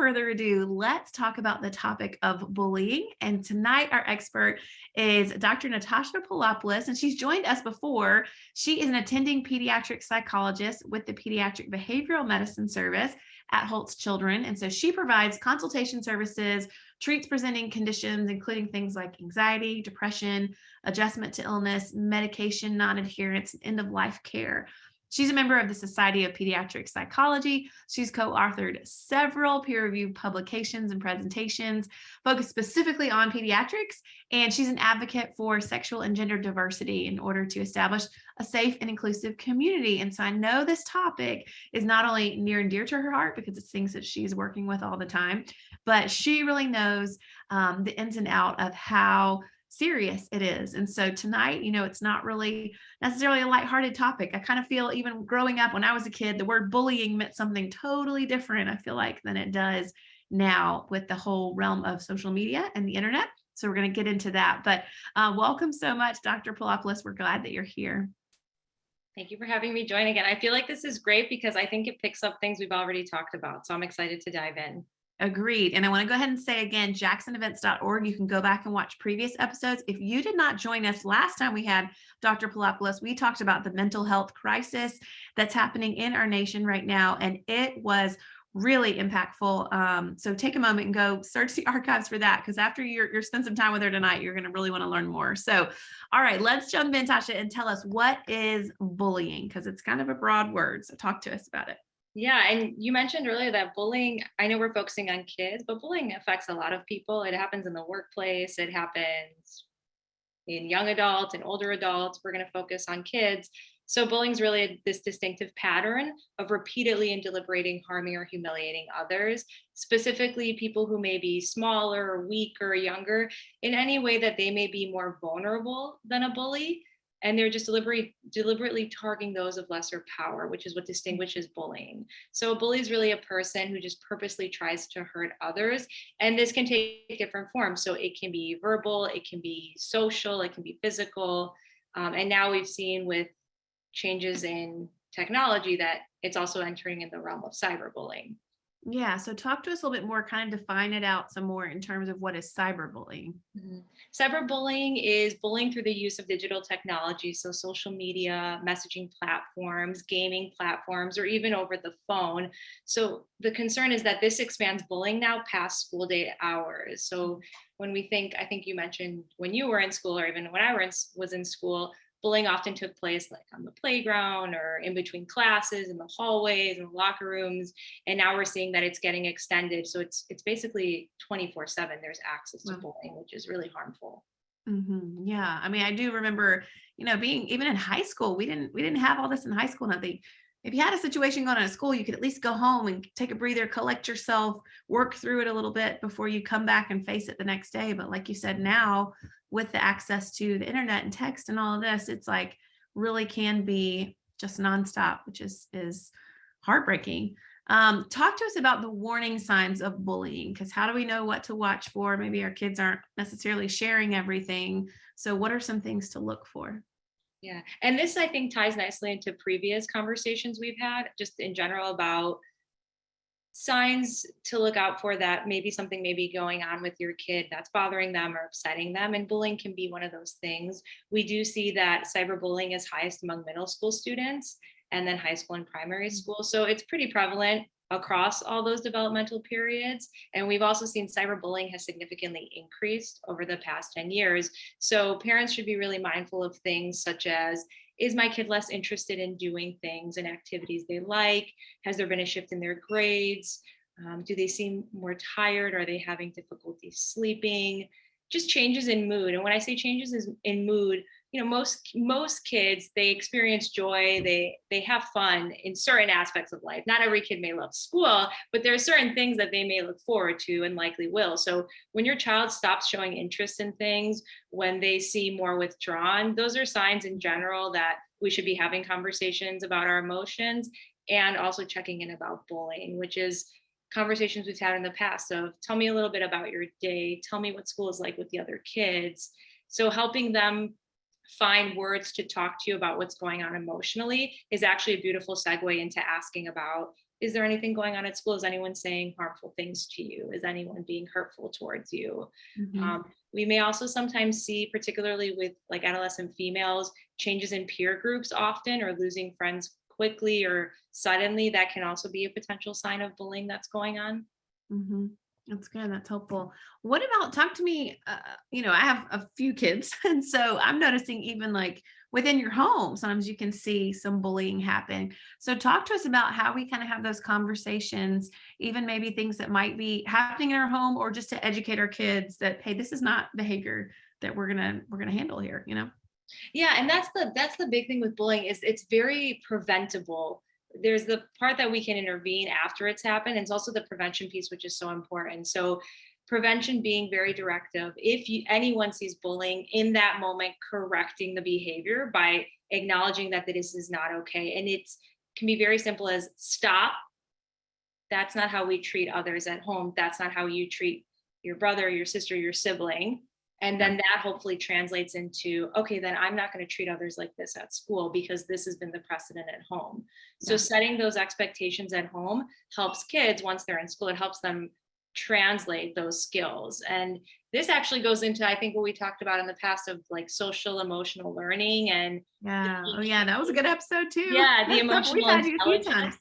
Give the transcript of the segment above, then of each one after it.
further ado, let's talk about the topic of bullying. And tonight, our expert is Dr. Natasha Poulopoulos, and she's joined us before. She is an attending pediatric psychologist with the Pediatric Behavioral Medicine Service at Holt's Children. And so she provides consultation services, treats presenting conditions, including things like anxiety, depression, adjustment to illness, medication non-adherence, and end-of-life care. She's a member of the Society of Pediatric Psychology. She's co-authored several peer-reviewed publications and presentations focused specifically on pediatrics, and she's an advocate for sexual and gender diversity in order to establish a safe and inclusive community. And so I know this topic is not only near and dear to her heart because it's things that she's working with all the time, but she really knows the ins and outs of how serious it is. And so tonight, it's not really necessarily a lighthearted topic. I kind of feel even growing up when I was a kid, the word bullying meant something totally different, I feel like, than it does now with the whole realm of social media and the internet. So we're going to get into that. But welcome so much, Dr. Poulopoulos. We're glad that you're here. Thank you for having me join again. I feel like this is great because I think it picks up things we've already talked about. So I'm excited to dive in. Agreed. And I want to go ahead and say again, jacksonevents.org. You can go back and watch previous episodes. If you did not join us last time we had Dr. Poulopoulos, we talked about the mental health crisis that's happening in our nation right now. And it was really impactful. So take a moment and go search the archives for that, because after you spend some time with her tonight, you're going to really want to learn more. So, all right, let's jump in, Tasha, and tell us, what is bullying? Because it's kind of a broad word. So talk to us about it. Yeah, and you mentioned earlier that bullying, I know we're focusing on kids, but bullying affects a lot of people. It happens in the workplace. It happens in young adults and older adults. We're going to focus on kids. So bullying is really this distinctive pattern of repeatedly and deliberating harming or humiliating others, specifically people who may be smaller, weaker, younger, in any way that they may be more vulnerable than a bully. And they're just deliberately targeting those of lesser power, which is what distinguishes bullying. So a bully is really a person who just purposely tries to hurt others. And this can take different forms. So it can be verbal, it can be social, it can be physical. And now we've seen with changes in technology that it's also entering in the realm of cyberbullying. Yeah. So talk to us a little bit more, kind of define it out some more in terms of what is cyberbullying. Mm-hmm. Cyberbullying is bullying through the use of digital technology. So social media, messaging platforms, gaming platforms, or even over the phone. So the concern is that this expands bullying now past school day hours. So when we think, I think you mentioned when you were in school, or even when I was in school, bullying often took place like on the playground or in between classes, in the hallways, in the locker rooms. And now we're seeing that it's getting extended. So it's basically 24/7. There's access to bullying, which is really harmful. Mm-hmm. Yeah. I mean, I do remember, being even in high school, we didn't have all this in high school. Nothing. If you had a situation going on at school, you could at least go home and take a breather, collect yourself, work through it a little bit before you come back and face it the next day. But like you said, now with the access to the internet and text and all of this, it's like really can be just nonstop, which is heartbreaking. Talk to us about the warning signs of bullying, because how do we know what to watch for? Maybe our kids aren't necessarily sharing everything. So what are some things to look for? Yeah. And this, I think, ties nicely into previous conversations we've had just in general about signs to look out for, that maybe something may be going on with your kid that's bothering them or upsetting them. And bullying can be one of those things. We do see that cyberbullying is highest among middle school students and then high school and primary school. So it's pretty prevalent across all those developmental periods. And we've also seen cyberbullying has significantly increased over the past 10 years. So parents should be really mindful of things such as, is my kid less interested in doing things and activities they like? Has there been a shift in their grades? Do they seem more tired? Are they having difficulty sleeping? Just changes in mood. And when I say changes in mood, most kids, they experience joy, they have fun in certain aspects of life. Not every kid may love school, but there are certain things that they may look forward to and likely will. So when your child stops showing interest in things, when they seem more withdrawn, those are signs in general that we should be having conversations about our emotions, and also checking in about bullying, which is conversations we've had in the past of, tell me a little bit about your day, tell me what school is like with the other kids. So helping them find words to talk to you about what's going on emotionally is actually a beautiful segue into asking about is there anything going on at school? Is anyone saying harmful things to you? Is anyone being hurtful towards you? Mhm. We may also sometimes see, particularly with like adolescent females, changes in peer groups often, or losing friends quickly or suddenly. That can also be a potential sign of bullying that's going on. Mhm. That's good. That's helpful. What about talk to me? I have a few kids, and so I'm noticing even like within your home, sometimes you can see some bullying happen. So talk to us about how we kind of have those conversations, even maybe things that might be happening in our home, or just to educate our kids that hey, this is not behavior that we're gonna handle here. Yeah, and that's the big thing with bullying is it's very preventable. There's the part that we can intervene after it's happened, and it's also the prevention piece, which is so important. So prevention being very directive. If anyone sees bullying in that moment, correcting the behavior by acknowledging that this is not okay. And it's can be very simple as stop. That's not how we treat others at home. That's not how you treat your brother, your sister, your sibling. And Yeah. then that hopefully translates into, okay, then I'm not going to treat others like this at school because this has been the precedent at home. So Yeah. setting those expectations at home helps kids once they're in school, it helps them translate those skills. And this actually goes into, I think, what we talked about in the past of like social emotional learning and Yeah. Oh, yeah. That was a good episode too. yeah, the We've emotional had you a few times. intelligence.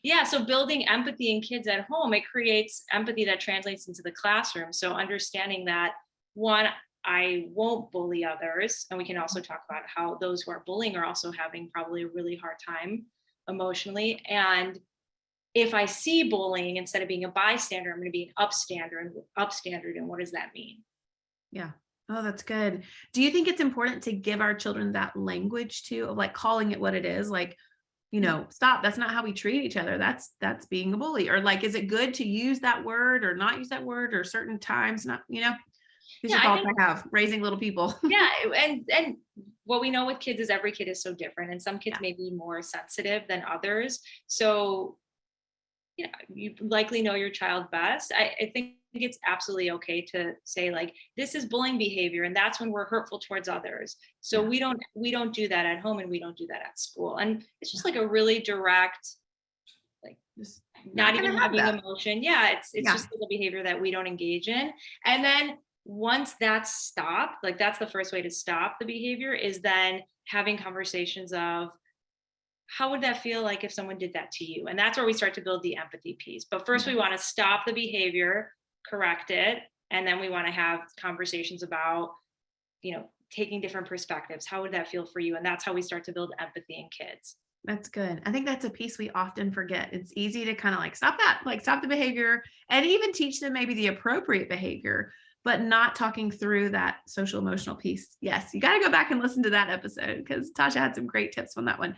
Yeah, so building empathy in kids at home, it creates empathy that translates into the classroom. So understanding that one, I won't bully others. And we can also talk about how those who are bullying are also having probably a really hard time emotionally. And if I see bullying, instead of being a bystander, I'm going to be an upstander and upstandard. And what does that mean? Yeah. Oh, that's good. Do you think it's important to give our children that language too, of like calling it what it is? Like, stop. That's not how we treat each other. That's being a bully. Or like, is it good to use that word or not use that word or certain times? These Yeah, are I thoughts think I have raising little people. yeah, and what we know with kids is every kid is so different, and some kids Yeah. may be more sensitive than others. So yeah, you likely know your child best. I think it's absolutely okay to say like this is bullying behavior, and that's when we're hurtful towards others. So Yeah. we don't do that at home, and we don't do that at school. And it's Yeah. just like a really direct, like Just not not even gonna have having that. emotion. Yeah, it's Yeah. just like a behavior that we don't engage in. And then once that's stopped, like that's the first way to stop the behavior is then having conversations of how would that feel like if someone did that to you? And that's where we start to build the empathy piece. But first, Yeah. we want to stop the behavior, correct it, and then we want to have conversations about, taking different perspectives. How would that feel for you? And that's how we start to build empathy in kids. That's good. I think that's a piece we often forget. It's easy to kind of like stop that, like stop the behavior and even teach them maybe the appropriate behavior, but not talking through that social emotional piece. Yes, you got to go back and listen to that episode because Tasha had some great tips on that one.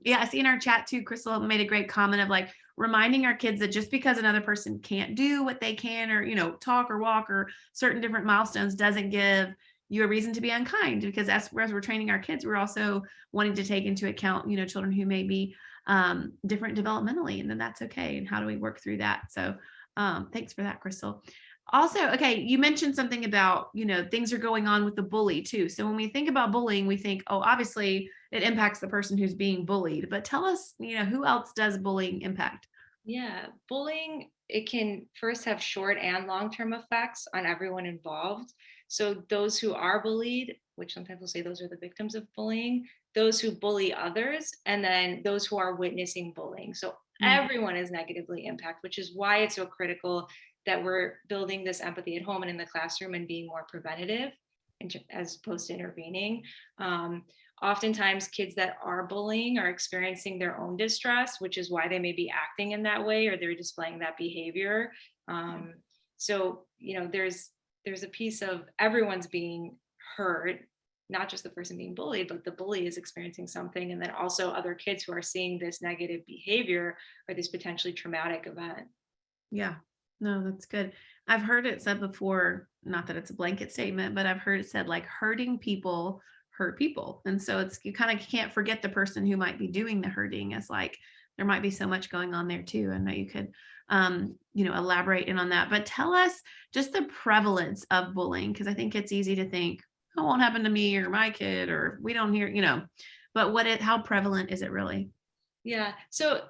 Yeah, I see in our chat too, Crystal made a great comment of like reminding our kids that just because another person can't do what they can or, talk or walk or certain different milestones doesn't give you a reason to be unkind because as we're training our kids, we're also wanting to take into account, children who may be different developmentally, and then that's okay. And how do we work through that? So thanks for that, Crystal. Also, okay, you mentioned something about, things are going on with the bully too. So when we think about bullying, we think, oh, obviously it impacts the person who's being bullied, but tell us, who else does bullying impact? Yeah, bullying, it can first have short and long-term effects on everyone involved. So those who are bullied, which sometimes we'll say those are the victims of bullying, those who bully others, and then those who are witnessing bullying. So Mm. everyone is negatively impacted, which is why it's so critical that we're building this empathy at home and in the classroom and being more preventative as opposed to intervening. Oftentimes kids that are bullying are experiencing their own distress, which is why they may be acting in that way or they're displaying that behavior. So there's a piece of everyone's being hurt, not just the person being bullied, but the bully is experiencing something, and then also other kids who are seeing this negative behavior or this potentially traumatic event. Yeah, no, that's good. I've heard it said before, not that it's a blanket statement, but I've heard it said like hurting people hurt people. And so you kind of can't forget the person who might be doing the hurting as like there might be so much going on there too. And that you could elaborate in on that. But tell us just the prevalence of bullying, because I think it's easy to think, oh, it won't happen to me or my kid, or we don't hear, but how prevalent is it really? Yeah. So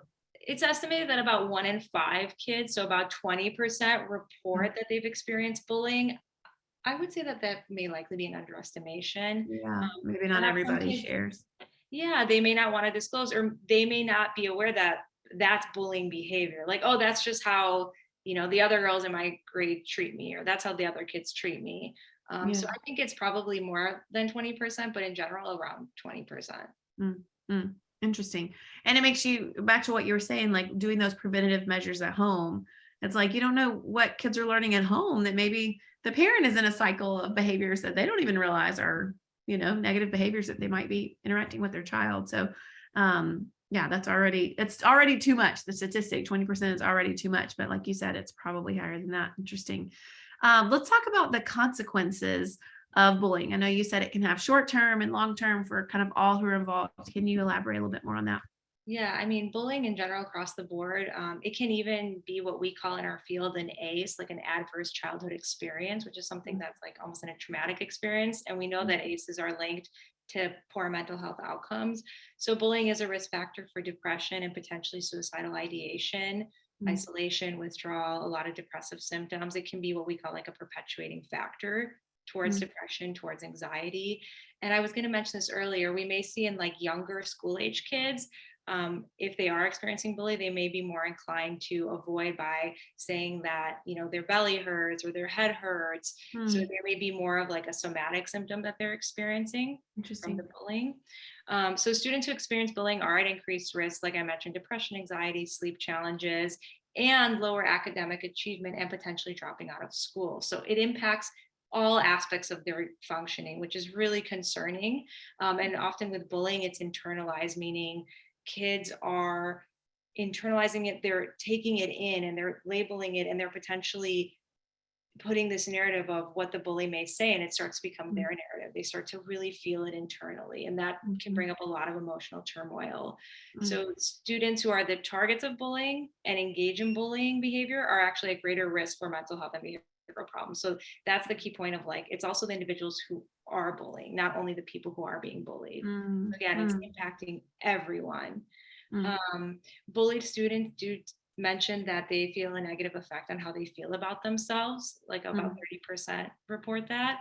it's estimated that about 1 in 5 kids, so about 20% report that they've experienced bullying. I would say that that may likely be an underestimation. Yeah, maybe not Perhaps some everybody kids, shares. yeah, they may not want to disclose, or they may not be aware that that's bullying behavior. Like, oh, that's just how, the other girls in my grade treat me, or that's how the other kids treat me. So Yeah. I think it's probably more than 20%, but in general, around 20%. Mm, mm, interesting. And it makes you back to what you were saying, like doing those preventative measures at home. It's like you don't know what kids are learning at home that maybe the parent is in a cycle of behaviors that they don't even realize are, negative behaviors that they might be interacting with their child. So, yeah, it's already too much. The statistic 20% is already too much. But like you said, it's probably higher than that. Interesting. Let's talk about the consequences of bullying. I know you said it can have short term and long term for kind of all who are involved. Can you elaborate a little bit more on that? Yeah, I mean, bullying in general across the board, it can even be what we call in our field an ACE, like an adverse childhood experience, which is something that's like almost a traumatic experience. And we know that ACEs are linked to poor mental health outcomes. So bullying is a risk factor for depression and potentially suicidal ideation, Mm, isolation, withdrawal, a lot of depressive symptoms. It can be what we call like a perpetuating factor towards mm, depression, towards anxiety. And I was going to mention this earlier, we may see in like younger school age kids, if they are experiencing bullying, they may be more inclined to avoid by saying that, their belly hurts or their head hurts. So mm. there may be more of like a somatic symptom that they're experiencing from the Interesting. bullying. So students who experience bullying are at increased risk, like I mentioned, depression, anxiety, sleep challenges, and lower academic achievement, and potentially dropping out of school. So it impacts all aspects of their functioning, which is really concerning. And often with bullying, it's internalized, meaning kids are internalizing it, they're taking it in and they're labeling it, and they're potentially putting this narrative of what the bully may say, and it starts to become Mm, their narrative. They start to really feel it internally, and that can mhm, bring up a lot of emotional turmoil. mm, So students who are the targets of bullying and engage in bullying behavior are actually at greater risk for mental health and behavioral problems. So that's the key point of like, it's also the individuals who are bullying, not only the people who are being bullied. mm, Again, it's mm, impacting everyone. mm, Bullied students do mention that they feel a negative effect on how they feel about themselves, like about mm. 30% report that.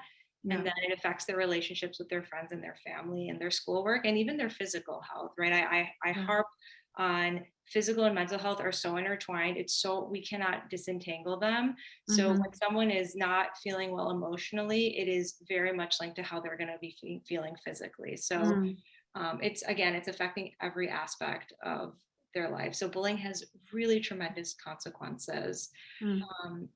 And Yeah. then it affects their relationships with their friends and their family and their schoolwork and even their physical health, right? I Yeah. harp on physical and mental health are so intertwined. It's so, we cannot disentangle them. So Mhm, when someone is not feeling well emotionally, it is very much linked to how they're going to be feeling physically. So mm, it's affecting every aspect of their life. So bullying has really tremendous consequences. mm, Um,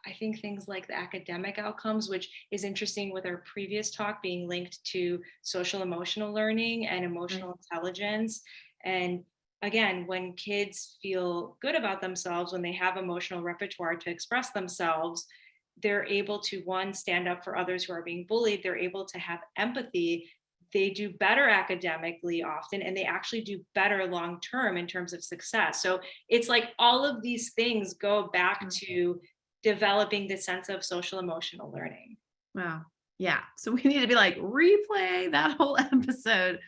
I think things like the academic outcomes, which is interesting with our previous talk being linked to social emotional learning and right. emotional intelligence. And again, when kids feel good about themselves, when they have emotional repertoire to express themselves, they're able to, one, stand up for others who are being bullied. They're able to have empathy. They do better academically often, and they actually do better long term in terms of success. So it's like all of these things go back Mm. to developing this sense of social emotional learning. Wow. Yeah. So we need to be like, replay that whole episode.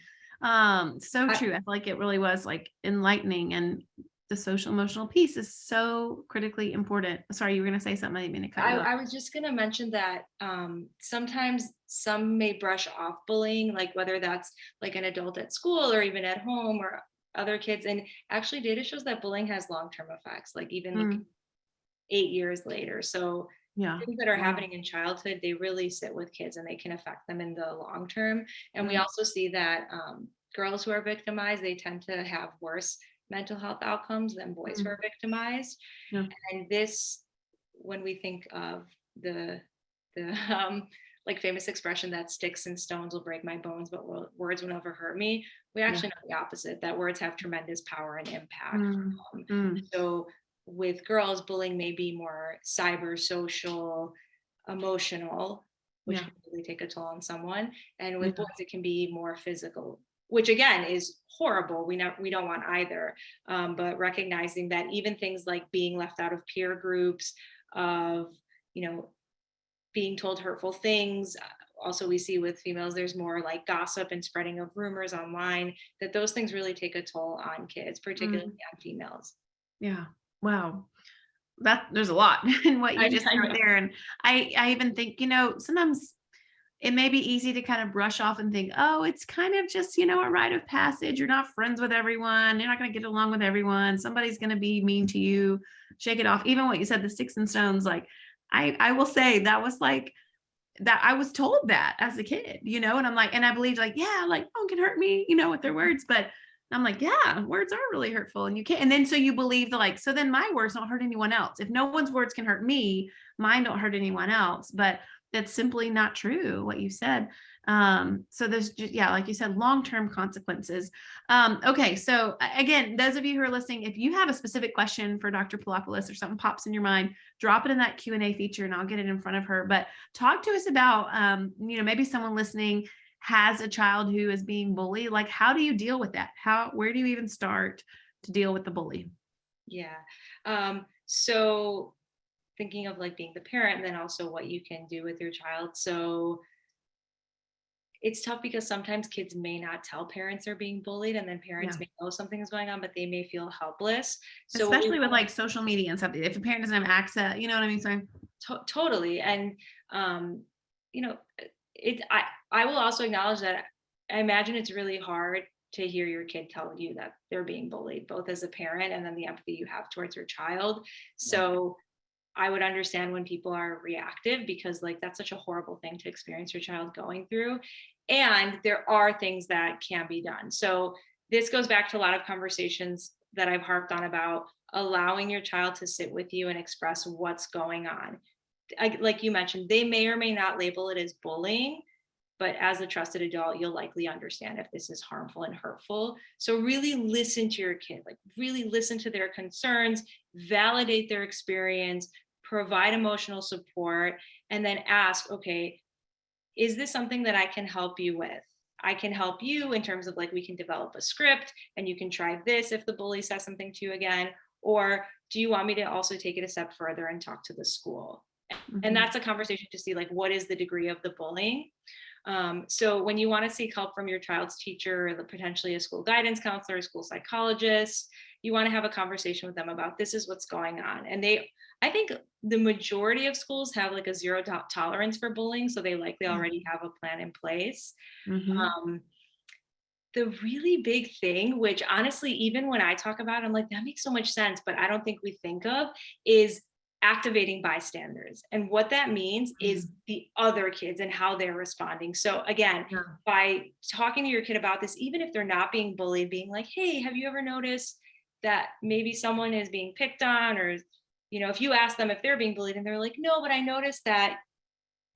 So I, true. I feel like it really was like enlightening, and the social emotional piece is so critically important. Sorry, you were gonna say something. I didn't mean to cut I, you off. I was just going to mention that sometimes some may brush off bullying, like whether that's like an adult at school or even at home or other kids. And actually, data shows that bullying has long term effects, like even like Mm, 8 years later. So yeah. things that are Wow. happening in childhood, they really sit with kids and they can affect them in the long term. And we Mm, also see that girls who are victimized, they tend to have worse mental health outcomes than boys who mm, are victimized. yeah. And this, when we think of the like famous expression that sticks and stones will break my bones, but words will never hurt me, we Yeah. actually know the opposite, that words have tremendous power and impact. Mm, Um, mm, so with girls, bullying may be more cyber, social, emotional, which yeah. can really take a toll on someone. And with boys, Yeah. it can be more physical, which again is horrible. We don't want either. But recognizing that even things like being left out of peer groups, of, you know, being told hurtful things, also we see with females, there's more like gossip and spreading of rumors online, that those things really take a toll on kids, particularly Mm, on females. yeah. Wow. That there's a lot in what you just I said right know. there. And I even think, sometimes it may be easy to kind of brush off and think, oh, it's kind of just, a rite of passage. You're not friends with everyone. You're not going to get along with everyone. Somebody's going to be mean to you. Shake it off. Even what you said, the sticks and stones, like I will say that was like that I was told that as a kid, and I'm like, and I believed like, yeah, like no one can hurt me, with their words. But I'm like, yeah, words are really hurtful and you can't. And then so you believe so then my words don't hurt anyone else. If no one's words can hurt me, mine don't hurt anyone else. But that's simply not true, what you said. So there's just, yeah, like you said, long-term consequences. Okay. So again, those of you who are listening, if you have a specific question for Dr. Poulopoulos or something pops in your mind, drop it in that Q&A feature and I'll get it in front of her. But talk to us about, maybe someone listening has a child who is being bullied. Like, how do you deal with that? Where do you even start to deal with the bully? Yeah. So thinking of like being the parent and then also what you can do with your child. So it's tough because sometimes kids may not tell parents they're being bullied, and then parents Yeah. may know something is going on, but they may feel helpless. So what we Especially with like social media and stuff. If a parent doesn't have access, you know what I mean? So totally. And um, you know, I will also acknowledge that I imagine it's really hard to hear your kid tell you that they're being bullied, both as a parent and then the empathy you have towards your child. yeah. So I would understand when people are reactive, because like that's such a horrible thing to experience your child going through. And there are things that can be done. So this goes back to a lot of conversations that I've harped on about allowing your child to sit with you and express what's going on. Like you mentioned, they may or may not label it as bullying, but as a trusted adult, you'll likely understand if this is harmful and hurtful. So really listen to your kid, like really listen to their concerns, validate their experience, provide emotional support, and then ask, okay, is this something that I can help you with? I can help you in terms of like, we can develop a script and you can try this if the bully says something to you again. Or do you want me to also take it a step further and talk to the school? And Mhm. that's a conversation to see like, what is the degree of the bullying? So when you want to seek help from your child's teacher, or potentially a school guidance counselor, a school psychologist, you want to have a conversation with them about this is what's going on. And I think the majority of schools have like a zero tolerance for bullying. So they likely Yeah. already have a plan in place. Mhm. Um, the really big thing, which honestly, even when I talk about it, I'm like, that makes so much sense, but I don't think we think of, is activating bystanders. And what that means is Mhm. the other kids and how they're responding. So again, Yeah. by talking to your kid about this, even if they're not being bullied, being like, hey, have you ever noticed that maybe someone is being picked on? Or, if you ask them if they're being bullied and they're like, no, but I noticed that,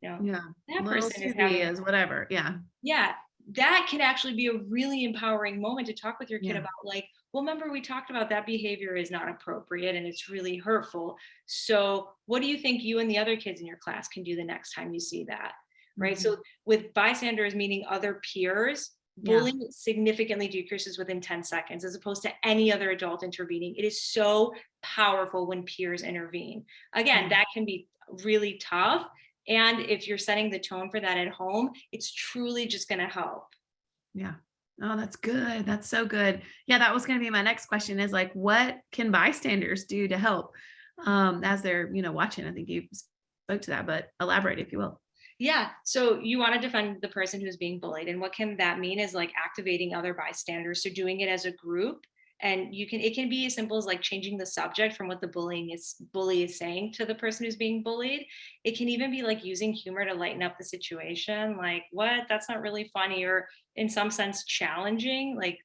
you know, Yeah. that Little person is Susie having, is whatever. Yeah. yeah, that can actually be a really empowering moment to talk with your kid Yeah. about like, well, remember we talked about that behavior is not appropriate and it's really hurtful. So what do you think you and the other kids in your class can do the next time you see that? Right. Mhm. So with bystanders, meaning other peers, Yeah. bullying significantly decreases within 10 seconds as opposed to any other adult intervening. It is so powerful when peers intervene. Again, Yeah. that can be really tough. And if you're setting the tone for that at home, it's truly just going to help. Yeah. Oh, that's good. That's so good. Yeah, that was going to be my next question is like, what can bystanders do to help as they're, watching? I think you spoke to that, but elaborate if you will. Yeah. So you want to defend the person who's being bullied. And what can that mean is like activating other bystanders. So doing it as a group. And it can be as simple as like changing the subject from what the bully is saying to the person who's being bullied. It can even be like using humor to lighten up the situation. Like, what? That's not really funny, or in some sense challenging. Like,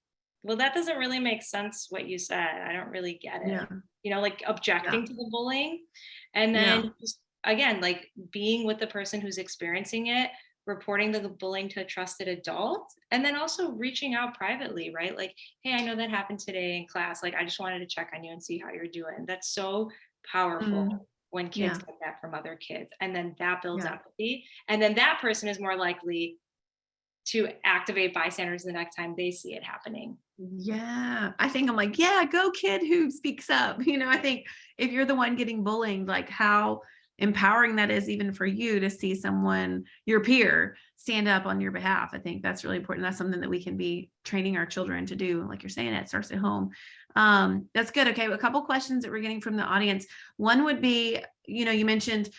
well, that doesn't really make sense what you said. I don't really get it. Yeah. Like Yeah. objecting to the bullying. And Yeah. then just again, like being with the person who's experiencing it, reporting the bullying to a trusted adult, and then also reaching out privately, right? Like, hey, I know that happened today in class. Like, I just wanted to check on you and see how you're doing. That's so powerful Mhm. when kids Yeah. get that from other kids. And then that builds Yeah. empathy. And then that person is more likely to activate bystanders the next time they see it happening. Yeah. I think I'm like, yeah, go kid who speaks up. I think if you're the one getting bullied, like how empowering that is even for you to see someone, your peer, stand up on your behalf. I think that's really important. That's something that we can be training our children to do. Like you're saying, it starts at home. That's good. Okay. A couple questions that we're getting from the audience. One would be, you mentioned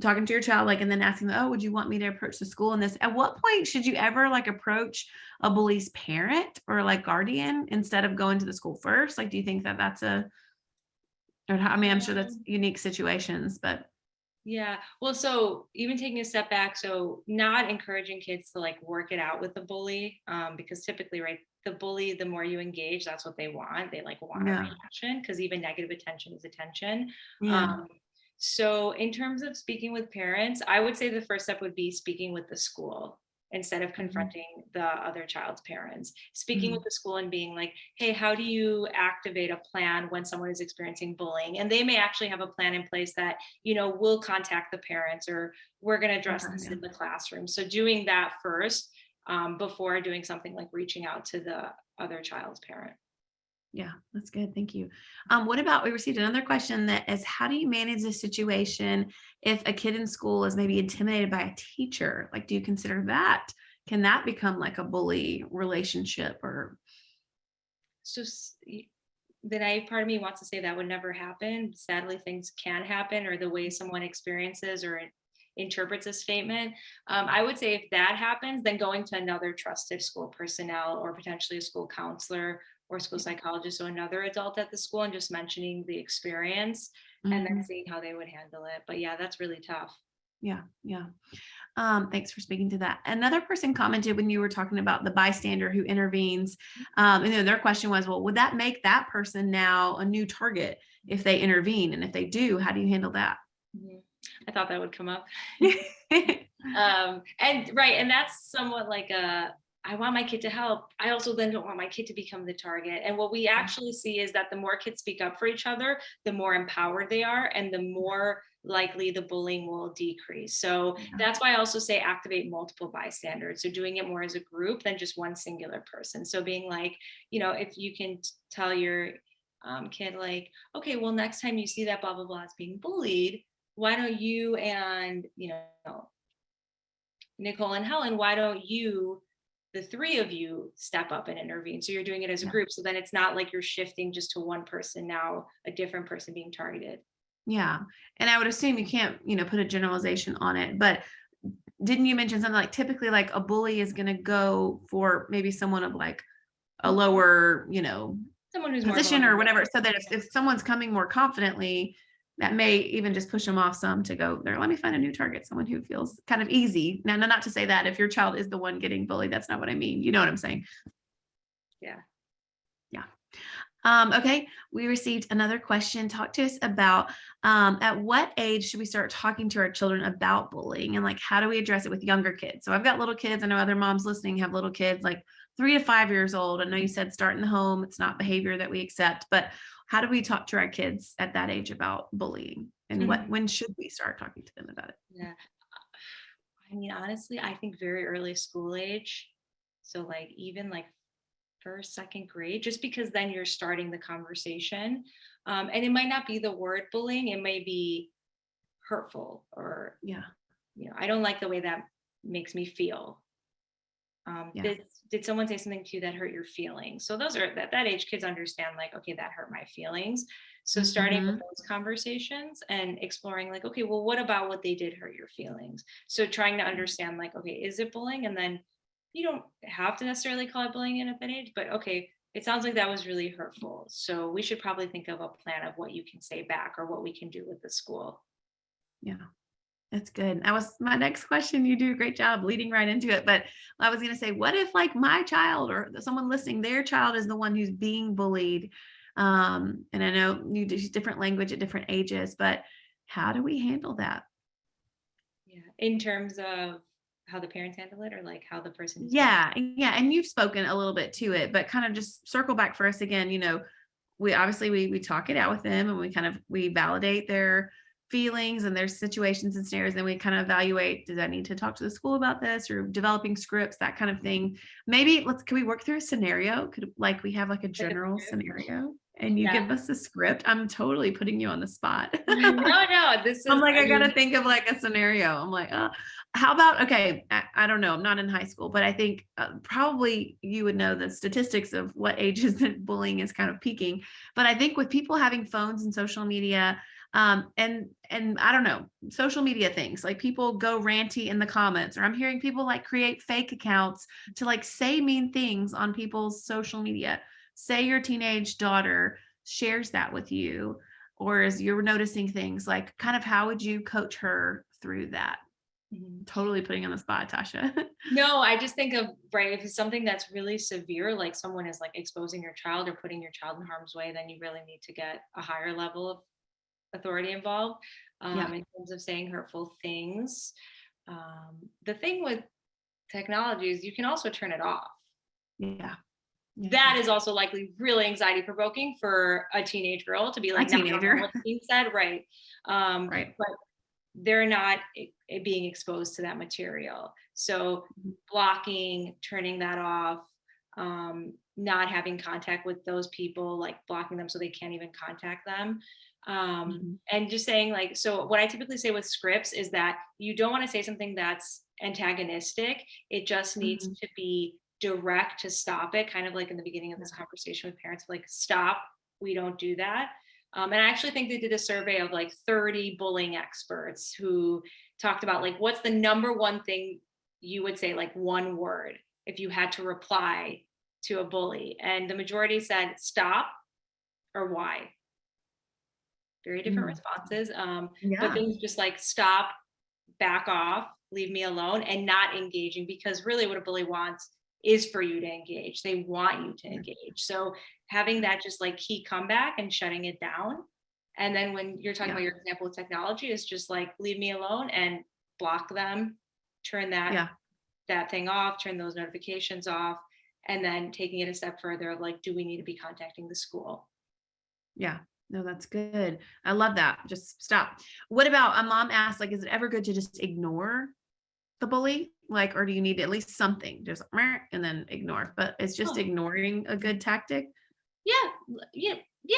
talking to your child, like, and then asking them, oh, would you want me to approach the school in this? At what point should you ever like approach a bully's parent or like guardian instead of going to the school first? Like, do you think that that's I'm sure that's unique situations, but. Yeah. Well, so even taking a step back, so not encouraging kids to like work it out with the bully, because typically, right, the bully, the more you engage, that's what they want. They like want a reaction, because even negative attention is attention. Yeah. So in terms of speaking with parents, I would say the first step would be speaking with the school instead of confronting the other child's parents. Speaking with the school and being like, hey, how do you activate a plan when someone is experiencing bullying? And they may actually have a plan in place that, we'll contact the parents, or we're going to address this in the classroom. So doing that first, before doing something like reaching out to the other child's parent. Yeah, that's good. Thank you. What about, we received another question that is, how do you manage this situation if a kid in school is maybe intimidated by a teacher? Like, do you consider that? Can that become like a bully relationship or? So the naive part of me wants to say that would never happen. Sadly, things can happen, or the way someone experiences or interprets a statement. I would say if that happens, then going to another trusted school personnel, or potentially a school counselor or school psychologist, so another adult at the school, and just mentioning the experience and then seeing how they would handle it. But yeah, that's really tough. Yeah. Yeah. Thanks for speaking to that. Another person commented when you were talking about the bystander who intervenes, and then their question was, well, would that make that person now a new target if they intervene? And if they do, how do you handle that? I thought that would come up. And that's somewhat like I want my kid to help. I also then don't want my kid to become the target. And what we actually see is that the more kids speak up for each other, the more empowered they are, and the more likely the bullying will decrease. So that's why I also say activate multiple bystanders. So doing it more as a group than just one singular person. So being like, if you can tell your kid like, okay, well, next time you see that blah, blah, blah is being bullied, why don't you and, Nicole and Helen, why don't you, the three of you, step up and intervene? So you're doing it as a group. So then it's not like you're shifting just to one person, now a different person being targeted. Yeah. And I would assume you can't, put a generalization on it, but didn't you mention something like typically like a bully is going to go for maybe someone of like a lower, someone who's position or whatever. So that if someone's coming more confidently, that may even just push them off some to go there. Let me find a new target, someone who feels kind of easy. Now, not to say that if your child is the one getting bullied, that's not what I mean. You know what I'm saying? Yeah. Yeah. Okay. We received another question. Talk to us about at what age should we start talking to our children about bullying, and like how do we address it with younger kids? So I've got little kids. I know other moms listening have little kids like 3 to 5 years old. I know you said start in the home. It's not behavior that we accept, but how do we talk to our kids at that age about bullying, and when should we start talking to them about it? Yeah. I mean, honestly, I think very early school age. So like even like first, second grade, just because then you're starting the conversation. And it might not be the word bullying. It may be hurtful, or, I don't like the way that makes me feel. Did someone say something to you that hurt your feelings? So those are at that age, kids understand like, okay, that hurt my feelings. So starting with those conversations and exploring like, okay, well, what about what they did hurt your feelings? So trying to understand like, okay, is it bullying? And then you don't have to necessarily call it bullying at that age, but okay, it sounds like that was really hurtful. So we should probably think of a plan of what you can say back or what we can do with the school. Yeah. That's good. That was my next question. You do a great job leading right into it. But I was going to say, what if like my child or someone listening, their child is the one who's being bullied? And I know you do different language at different ages, but how do we handle that? Yeah. In terms of how the parents handle it, or like how the person. Yeah. And you've spoken a little bit to it, but kind of just circle back for us again. We obviously we talk it out with them, and we validate their feelings and their situations and scenarios. Then we kind of evaluate, does I need to talk to the school about this, or developing scripts, that kind of thing. Maybe can we work through a scenario? Could we have like a general scenario? and you Yeah. give us a script, I'm totally putting you on the spot. No, no, this I'm is, like, I I gotta mean, think of like a scenario. I'm like, how about, okay, I don't know, I'm not in high school, but I think probably you would know the statistics of what ages that bullying is kind of peaking. But I think with people having phones and social media, and I don't know, social media things, like people go ranty in the comments, or I'm hearing people like create fake accounts to like say mean things on people's social media. Say your teenage daughter shares that with you, or as you're noticing things, like kind of how would you coach her through that? mhm. Totally putting you on the spot, Tasha. No, I just think of, right, if it's something that's really severe, like someone is like exposing your child or putting your child in harm's way, then you really need to get a higher level of authority involved, Yeah. in terms of saying hurtful things. The thing with technology is you can also turn it off. Yeah. Yeah. That is also likely really anxiety provoking for a teenage girl to be A like, no, I don't know teenager. what's being said, right? Right. But they're not being exposed to that material. So Mhm. blocking, turning that off, not having contact with those people, like blocking them so they can't even contact them. Mhm. And just saying, like, so what I typically say with scripts is that you don't want to say something that's antagonistic. It just needs Mhm. to be direct to stop it, kind of like in the beginning of this conversation with parents, like, stop, we don't do that. And I actually think they did a survey of like 30 bullying experts who talked about like, what's the number one thing you would say, like one word, if you had to reply to a bully? And the majority said stop or why. Very different Mm. responses. But Yeah. things just like stop, back off, leave me alone, and not engaging, because really what a bully wants is for you to engage. They want you to Yeah. engage. So having that just like key comeback and shutting it down. And then when you're talking Yeah. about your example with technology, is just like leave me alone and block them, turn Yeah. that thing off, turn those notifications off, and then taking it a step further of like, do we need to be contacting the school? Yeah. No, that's good. I love that. Just stop. What about a mom asked, like, is it ever good to just ignore the bully? Like, or do you need at least something? Just "Meh," and then ignore. But it's just Oh, ignoring a good tactic. yeah, yeah, yeah.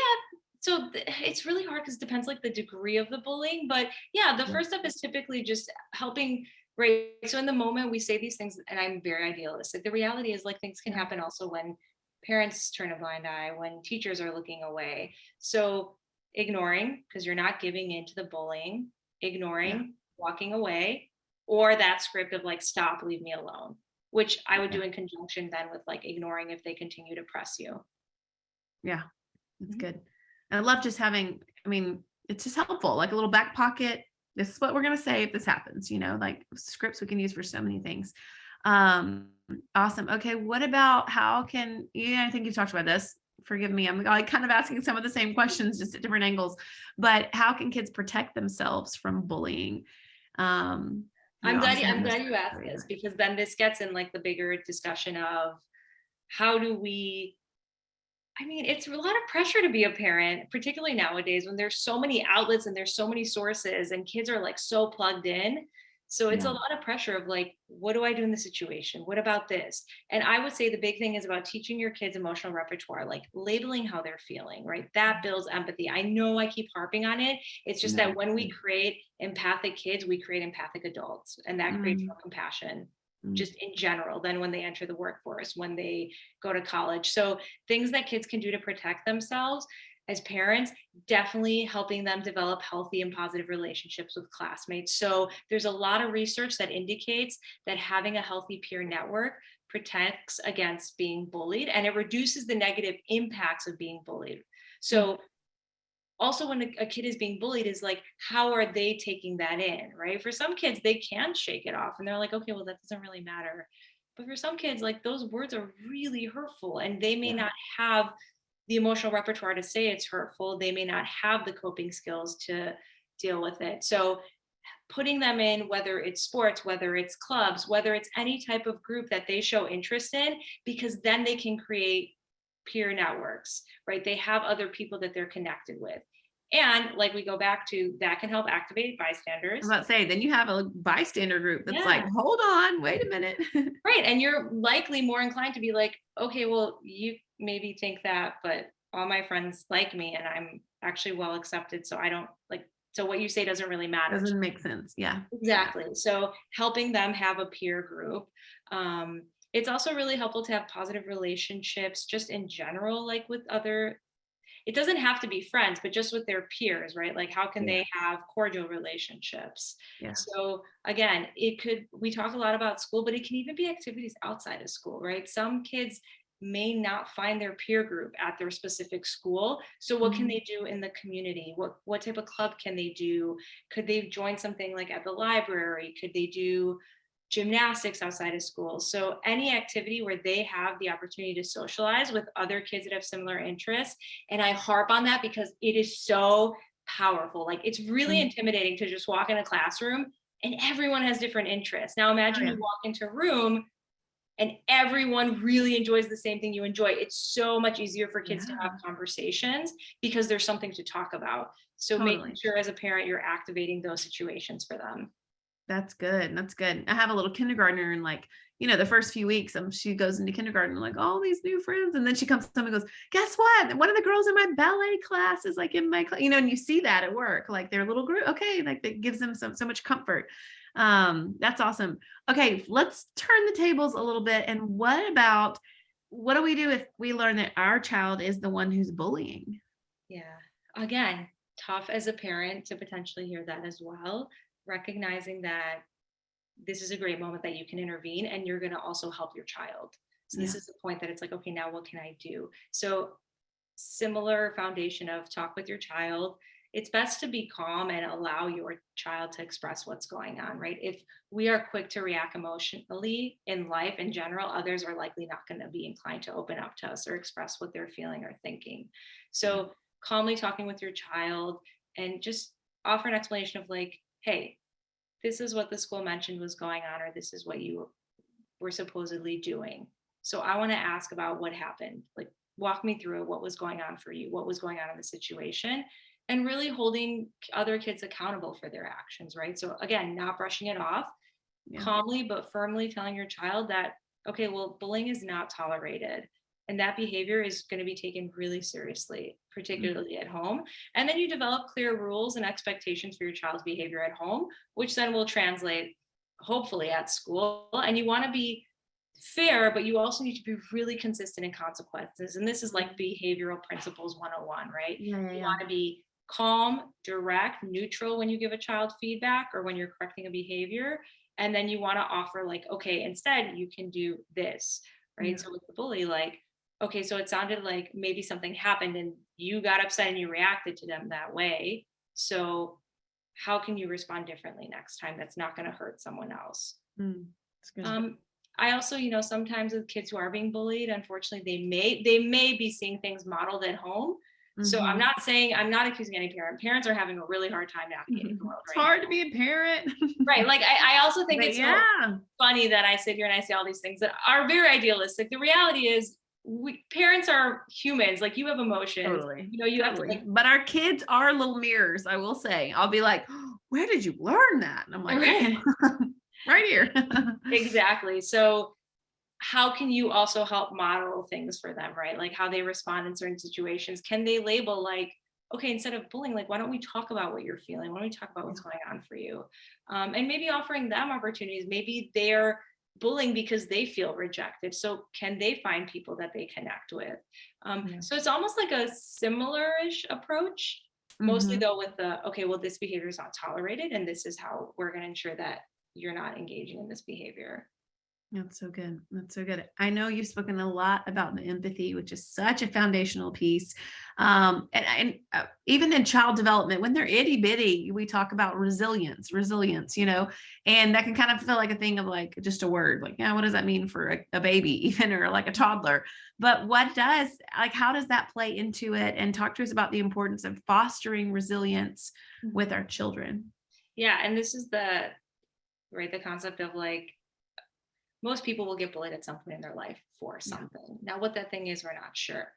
So it's really hard because it depends like the degree of the bullying. But yeah, the Yeah. first step is typically just helping. Right. So in the moment we say these things, and I'm very idealistic. The reality is like things can Yeah. happen also when parents turn a blind eye, when teachers are looking away. So ignoring because you're not giving in to the bullying, Yeah. ignoring, walking away, or that script of like stop, leave me alone, which I would do Yeah. in conjunction then with like ignoring if they continue to press you. Yeah. That's Mhm. good. And I love just having, I mean, it's just helpful, like a little back pocket. This is what we're going to say if this happens, like scripts we can use for so many things. Um, awesome. Okay. What about how can, I think you've talked about this. Forgive me. I'm like kind of asking some of the same questions, just at different angles, but how can kids protect themselves from bullying? Obviously I'm having those glad you asked criteria. this, because then this gets in like the bigger discussion of how do we, I mean, it's a lot of pressure to be a parent, particularly nowadays when there's so many outlets and there's so many sources and kids are like so plugged in. So it's a Yeah. lot of pressure of like, what do I do in this situation? What about this? And I would say the big thing is about teaching your kids emotional repertoire, like labeling how they're feeling, right? That builds empathy. I know I keep harping on it. It's just No. that when we create empathic kids, we create empathic adults, and that creates Mm, more compassion mm, just in general than when they enter the workforce, when they go to college. So things that kids can do to protect themselves as parents, definitely helping them develop healthy and positive relationships with classmates. So there's a lot of research that indicates that having a healthy peer network protects against being bullied, and it reduces the negative impacts of being bullied. mm, So also when a kid is being bullied is like, how are they taking that in, right? For some kids they can shake it off and they're like, okay, well, that doesn't really matter. But for some kids, like, those words are really hurtful and they may yeah. not have the emotional repertoire to say it's hurtful. They may not have the coping skills to deal with it. So putting them in, whether it's sports, whether it's clubs, whether it's any type of group that they show interest in, because then they can create peer networks, right? They have other people that they're connected with. And like we go back to, that can help activate I'm bystanders. about to say, then you have a bystander group that's like, Yeah. hold on, wait a minute. Right. And you're likely more inclined to be like, okay, well, you maybe think that, but all my friends like me and I'm actually well accepted. So I don't like, so what you say doesn't really matter. Doesn't make sense. Yeah. Exactly. So helping them have a peer group. It's also really helpful to have positive relationships just in general, like with other, it doesn't have to be friends, but just with their peers, right? Like how can Yeah. they have cordial relationships? Yeah. So again, we talk a lot about school, but it can even be activities outside of school, right? Some kids may not find their peer group at their specific school. So what can Mhm. they do in the community? What type of club can they do? Could they join something like at the library? Could they do gymnastics outside of school? So any activity where they have the opportunity to socialize with other kids that have similar interests. And I harp on that because it is so powerful. Like it's really Mm. intimidating to just walk in a classroom and everyone has different interests. Now Oh, imagine yeah. you walk into a room and everyone really enjoys the same thing you enjoy. It's so much easier for kids to have Yeah. conversations because there's something to talk about. So making Totally. sure as a parent you're activating those situations for them. That's good. That's good. I have a little kindergartner and like, the first few weeks, she goes into kindergarten, like all these new friends. And then she comes home and goes, guess what? One of the girls in my ballet class is like in my class, and you see that at work, like their little group. Okay. Like that gives them so much comfort. That's awesome. Okay. Let's turn the tables a little bit. And what do we do if we learn that our child is the one who's bullying? Yeah. Again, tough as a parent to potentially hear that as well. Recognizing that this is a great moment that you can intervene and you're going to also help your child. So this Yeah. is the point that it's like, okay, now what can I do? So similar foundation of talk with your child. It's best to be calm and allow your child to express what's going on, right? If we are quick to react emotionally in life in general, others are likely not going to be inclined to open up to us or express what they're feeling or thinking. Yeah. So calmly talking with your child and just offer an explanation of like, hey, this is what the school mentioned was going on, or this is what you were supposedly doing. So I want to ask about what happened. Like, walk me through what was going on for you, what was going on in the situation, and really holding other kids accountable for their actions, right? So again, not brushing it off, Yeah. calmly but firmly telling your child that, okay, well, bullying is not tolerated. And that behavior is going to be taken really seriously, Mm. particularly at home. And then you develop clear rules and expectations for your child's behavior at home, which then will translate hopefully at school. And you want to be fair, but you also need to be really consistent in consequences. And this is like behavioral principles 101, right? Yeah. Yeah. You Yeah. want to be calm, direct, neutral when you give a child feedback or when you're correcting a behavior. And then you want to offer, like, okay, instead, you can do this, right? Yeah. So with the bully, like, okay, so it sounded like maybe something happened and you got upset and you reacted to them that way. So how can you respond differently next time that's not going to hurt someone else? Mm. It's good. Um, I also, sometimes with kids who are being bullied, unfortunately, they may be seeing things modeled at home. So Mhm. I'm not accusing any parent. Parents are having a really hard time navigating the world It's right hard to now. be a parent. Right. Like I also think But it's so yeah, funny that I sit here and I say all these things that are very idealistic. The reality is parents are humans. Like you have emotions. totally, You have to totally. like But our kids are little mirrors, I will say. I'll be like, "Oh, where did you learn that?" And I'm like, "Oh, right. right here." Exactly. So how can you also help model things for them, right? Like how they respond in certain situations. Can they label like, okay, instead of bullying, like, why don't we talk about what you're feeling? Why don't we talk about Yeah. what's going on for you? And maybe offering them opportunities. Maybe they're bullying because they feel rejected. So can they find people that they connect with? Yeah. So it's almost like a similar-ish approach, mostly Mhm. though with the, okay, well, this behavior is not tolerated, and this is how we're going to ensure that you're not engaging in this behavior. That's so good. That's so good. I know you've spoken a lot about the empathy, which is such a foundational piece. And even in child development, when they're itty bitty, we talk about resilience, and that can kind of feel like a thing of like just a word, like, yeah, what does that mean for a baby, even, or like a toddler? But how does that play into it? And talk to us about the importance of fostering resilience with our children. Yeah, and this is the concept of like most people will get bullied at some point in their life for Yeah. something. Now, what that thing is, we're not sure.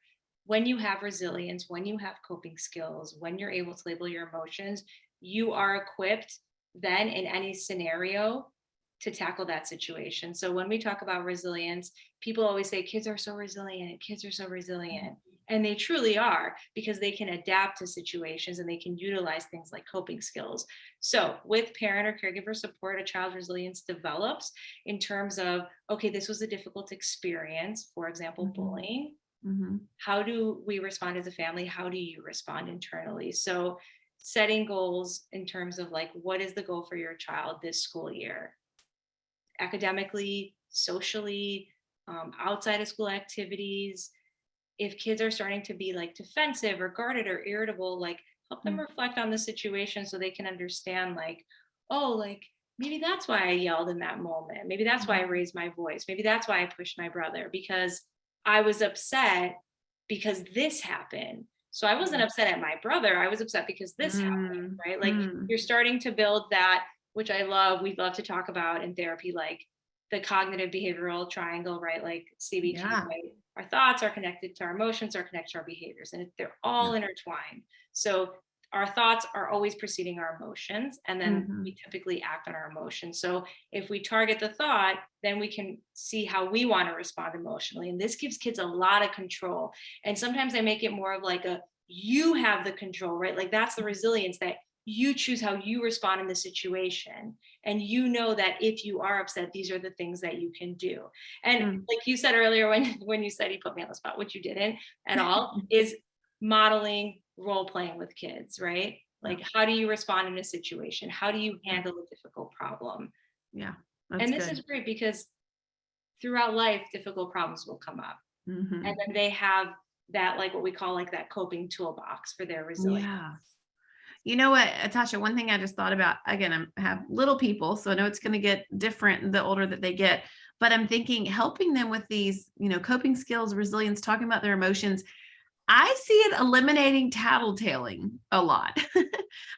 When you have resilience, when you have coping skills, when you're able to label your emotions, you are equipped then in any scenario to tackle that situation. So when we talk about resilience, people always say kids are so resilient, kids are so resilient. And they truly are, because they can adapt to situations and they can utilize things like coping skills. So with parent or caregiver support, a child's resilience develops in terms of, okay, this was a difficult experience, for example, bullying. How do we respond as a family? How do you respond internally? So setting goals in terms of like, what is the goal for your child this school year? Academically, socially, outside of school activities. If kids are starting to be like defensive or guarded or irritable, like help them reflect on the situation so they can understand like, oh, like maybe that's why I yelled in that moment. Maybe that's why I raised my voice. Maybe that's why I pushed my brother, because I was upset because this happened. So I wasn't upset at my brother. I was upset because this happened, right? Like you're starting to build that, which I love. We love to talk about in therapy, like the cognitive behavioral triangle, right? Like CBT, right? Our thoughts are connected to our emotions, are connected to our behaviors, and they're all intertwined. So our thoughts are always preceding our emotions, and then we typically act on our emotions. So if we target the thought, then we can see how we want to respond emotionally. And this gives kids a lot of control. And sometimes I make it more of like a, you have the control, right? Like that's the resilience, that you choose how you respond in the situation. And you know that if you are upset, these are the things that you can do. And like you said earlier, when you said you put me on the spot, which you didn't at all, is modeling role playing with kids, right? Like, how do you respond in a situation? How do you handle a difficult problem? Yeah. And this is great because throughout life, difficult problems will come up. And then they have that, like what we call like that coping toolbox for their resilience. Yeah. You know what, Natasha, one thing I just thought about, again, I have little people, so I know it's going to get different the older that they get, but I'm thinking helping them with these, coping skills, resilience, talking about their emotions. I see it eliminating tattletaling a lot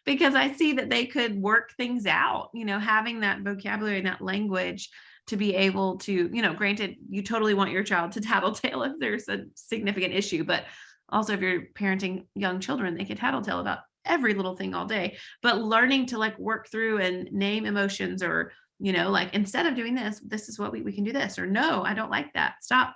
because I see that they could work things out, having that vocabulary and that language to be able to, granted, you totally want your child to tattletale if there's a significant issue, but also if you're parenting young children, they could tattletale about every little thing all day, but learning to like work through and name emotions, or like instead of doing this is what we can do this, or no, I don't like that, stop.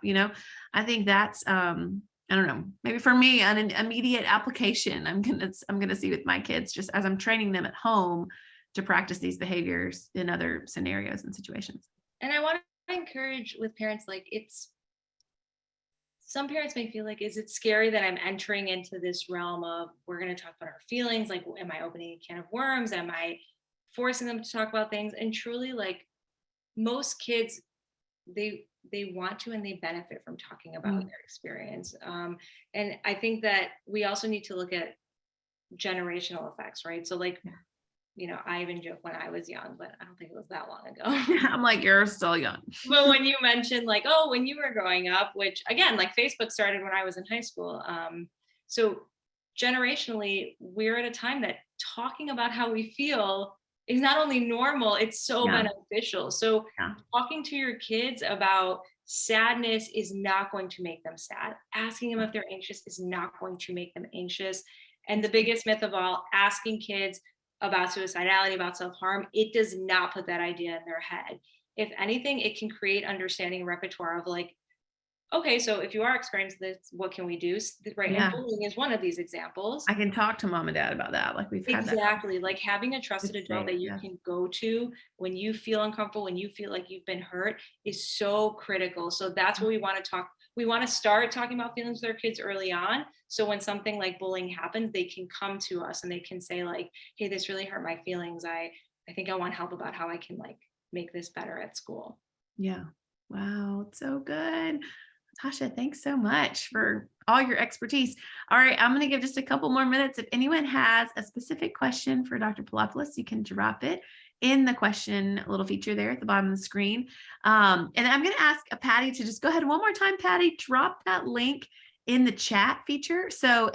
I think that's I don't know, maybe for me an immediate application I'm gonna see with my kids, just as I'm training them at home to practice these behaviors in other scenarios and situations. And I want to encourage with parents, like some parents may feel like, is it scary that I'm entering into this realm of, we're going to talk about our feelings? Like, am I opening a can of worms? Am I forcing them to talk about things? And truly, like most kids, they want to, and they benefit from talking about their experience. And I think that we also need to look at generational effects, right? So like, I even joke when I was young, but I don't think it was that long ago. I'm like, you're still young. But when you mentioned like, oh, when you were growing up, which again, like Facebook started when I was in high school. So generationally, we're at a time that talking about how we feel is not only normal, it's so beneficial. So talking to your kids about sadness is not going to make them sad. Asking them if they're anxious is not going to make them anxious. And the biggest myth of all, asking kids about suicidality, about self-harm, it does not put that idea in their head. If anything, it can create understanding repertoire of like, okay, so if you are experiencing this, what can we do? Right. And bullying is one of these examples. I can talk to mom and dad about that. Like we've had exactly like having a trusted adult that you can go to when you feel uncomfortable, when you feel like you've been hurt, is so critical. So that's what we want to talk. We want to start talking about feelings with our kids early on. So when something like bullying happens, they can come to us and they can say like, hey, this really hurt my feelings. I think I want help about how I can like make this better at school. Yeah. Wow. It's so good. Tasha, thanks so much for all your expertise. All right, I'm going to give just a couple more minutes. If anyone has a specific question for Dr. Poulopoulos, you can drop it in the question little feature there at the bottom of the screen. And I'm going to ask Patty to just go ahead one more time. Patty, drop that link in the chat feature. So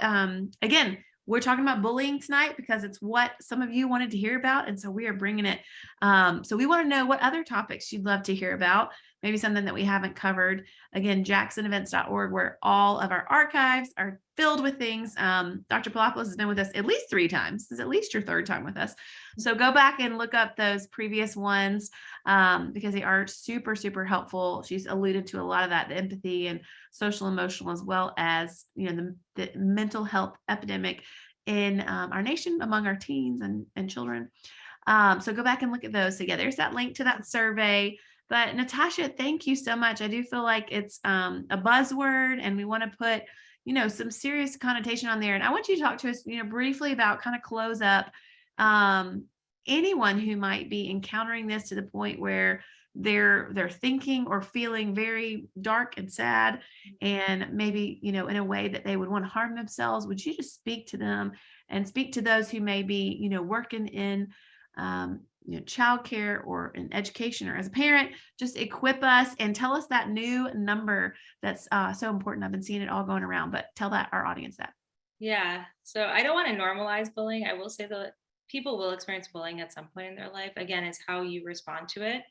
again, we're talking about bullying tonight because it's what some of you wanted to hear about. And so we are bringing it. So we want to know what other topics you'd love to hear about. maybe something that we haven't covered. Again, jacksonevents.org, where all of our archives are filled with things. Dr. Poulopoulos has been with us at least 3 times. This is at least your 3rd time with us. So go back and look up those previous ones, because they are super, super helpful. She's alluded to a lot of that, the empathy and social emotional, as well as, the mental health epidemic in our nation among our teens and children. So go back and look at those. So yeah, there's that link to that survey. But Natasha, thank you so much. I do feel like it's a buzzword, and we want to put, some serious connotation on there. And I want you to talk to us, briefly about, kind of close up, anyone who might be encountering this to the point where they're thinking or feeling very dark and sad, and maybe, in a way that they would want to harm themselves. Would you just speak to them and speak to those who may be, working in childcare or in education or as a parent? Just equip us and tell us that new number that's so important. I've been seeing it all going around, but tell our audience that. Yeah. So I don't want to normalize bullying. I will say that people will experience bullying at some point in their life. Again, it's how you respond to it.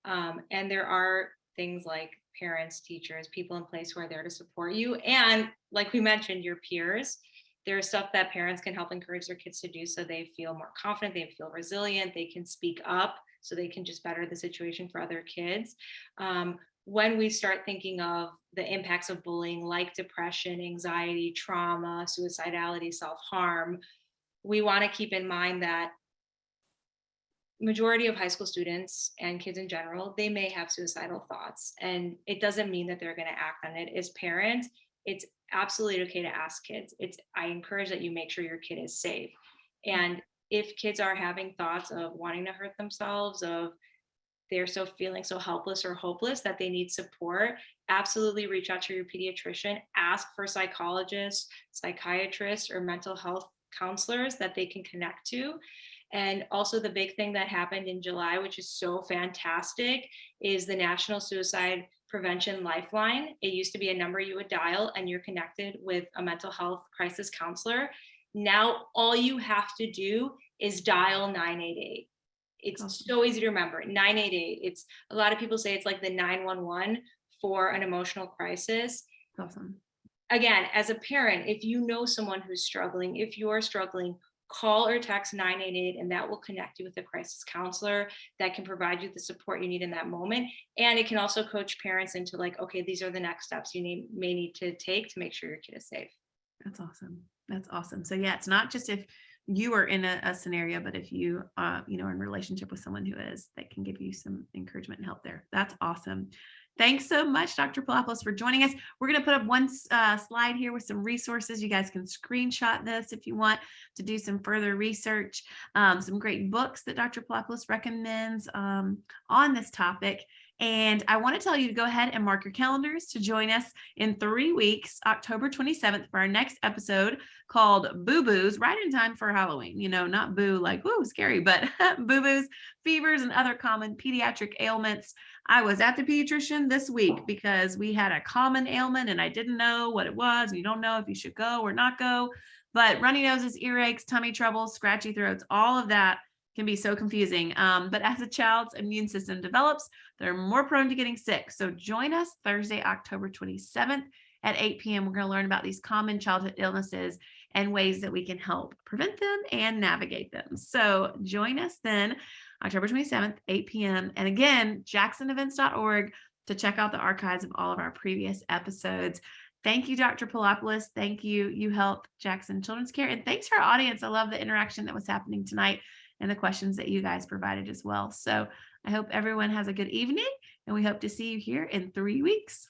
And there are things like parents, teachers, people in place who are there to support you. And like we mentioned, your peers. There's stuff that parents can help encourage their kids to do so they feel more confident, they feel resilient, they can speak up so they can just better the situation for other kids. When we start thinking of the impacts of bullying, like depression, anxiety, trauma, suicidality, self-harm, we want to keep in mind that majority of high school students and kids in general, they may have suicidal thoughts, and it doesn't mean that they're going to act on it. As parents, it's absolutely okay to ask kids. I encourage that you make sure your kid is safe. And if kids are having thoughts of wanting to hurt themselves, of they're feeling so helpless or hopeless that they need support, absolutely reach out to your pediatrician, ask for psychologists, psychiatrists, or mental health counselors that they can connect to. And also the big thing that happened in July, which is so fantastic, is the National Suicide Prevention Lifeline. It used to be a number you would dial and you're connected with a mental health crisis counselor. Now, all you have to do is dial 988. It's awesome. So easy to remember, 988. It's a lot of people say it's like the 911 for an emotional crisis. Awesome. Again, as a parent, if you know someone who's struggling, if you're struggling, call or text 988, and that will connect you with a crisis counselor that can provide you the support you need in that moment. And it can also coach parents into like, okay, these are the next steps you may need to take to make sure your kid is safe. That's awesome. That's awesome. So yeah, it's not just if you are in a scenario, but if you, are in relationship with someone who is, that can give you some encouragement and help there. That's awesome. Thanks so much, Dr. Poulopoulos, for joining us. We're going to put up one slide here with some resources. You guys can screenshot this if you want to do some further research. Some great books that Dr. Poulopoulos recommends on this topic. And I want to tell you to go ahead and mark your calendars to join us in 3 weeks, October 27th, for our next episode called Boo Boos, right in time for Halloween. Not boo like, woo, scary, but boo boos, fevers, and other common pediatric ailments. I was at the pediatrician this week because we had a common ailment and I didn't know what it was. You don't know if you should go or not go, but runny noses, earaches, tummy troubles, scratchy throats, all of that can be so confusing. But as a child's immune system develops, they're more prone to getting sick. So join us Thursday, October 27th at 8 p.m. We're going to learn about these common childhood illnesses and ways that we can help prevent them and navigate them. So join us then, October 27th, 8 p.m. And again, jacksonevents.org to check out the archives of all of our previous episodes. Thank you, Dr. Poulopoulos. Thank you, UHealth, Jackson Children's Care. And thanks to our audience. I love the interaction that was happening tonight and the questions that you guys provided as well. So I hope everyone has a good evening, and we hope to see you here in 3 weeks.